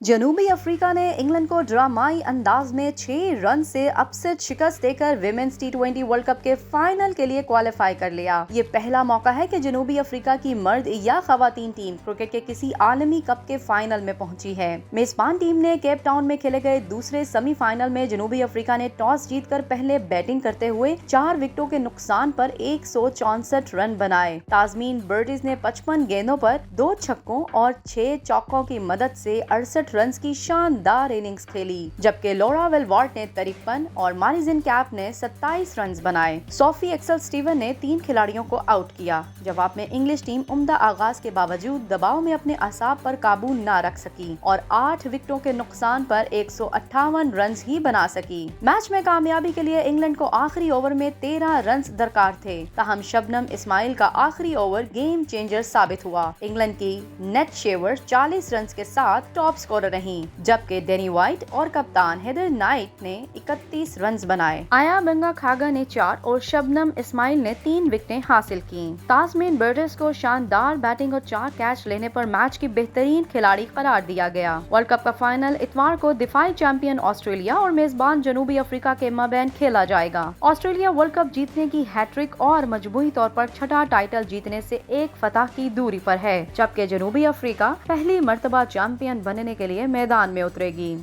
जनूबी अफ्रीका ने इंग्लैंड को ड्रामाई अंदाज में 6 रन से अपसेट शिकस्त देकर विमेंस टी20 वर्ल्ड कप के फाइनल के लिए क्वालिफाई कर लिया। ये पहला मौका है कि जनूबी अफ्रीका की मर्द या खवातीन टीम क्रिकेट के किसी आलमी कप के फाइनल में पहुंची है। मेजबान टीम ने केप टाउन में खेले गए दूसरे सेमीफाइनल में जनूबी अफ्रीका ने टॉस जीतकर पहले बैटिंग करते हुए 4 विकेटों के नुकसान पर 164 रन बनाए। ताजमीन बर्डीज ने 55 गेंदों पर 2 छक्कों और 6 चौकों की मदद से 68 रन की शानदार इनिंग्स खेली, जबकि लौरा वेलवॉर्ट ने 53 और मारिजिन कैप ने 27 रन बनाए। सोफी एक्सल स्टीवन ने 3 खिलाड़ियों को आउट किया। जवाब में इंग्लिश टीम उम्दा आगाज के बावजूद दबाव में अपने असाब पर काबू न रख सकी और 8 विकेटों के नुकसान पर 158 रन ही बना सकी। मैच में कामयाबी के लिए इंग्लैंड को आखिरी ओवर में 13 रन दरकार थे, ताहम शबनम इस्माइल का आखिरी ओवर गेम चेंजर साबित हुआ। इंग्लैंड की नेट शेवर 40 रन के साथ टॉप स्कोरर रही, जबकि डेनी वाइट और कप्तान हेदर नाइट ने 31 रन बनाए। आया बंगा खागा ने 4 और शबनम इस्माइल ने 3 विकेटें हासिल की। ताजमीन बर्डर्स को शानदार बैटिंग और 4 कैच लेने पर मैच की बेहतरीन खिलाड़ी करार दिया गया। वर्ल्ड कप का फाइनल इतवार को दिफाई चैंपियन ऑस्ट्रेलिया और मेजबान जनूबी अफ्रीका के माबैन खेला जाएगा। ऑस्ट्रेलिया वर्ल्ड कप जीतने की हैट्रिक और मजबूरी तौर पर छठा टाइटल जीतने से एक फतह की दूरी पर है, जबकि जनूबी अफ्रीका पहली मर्तबा चैंपियन बनने के लिए मैदान में उतरेगी।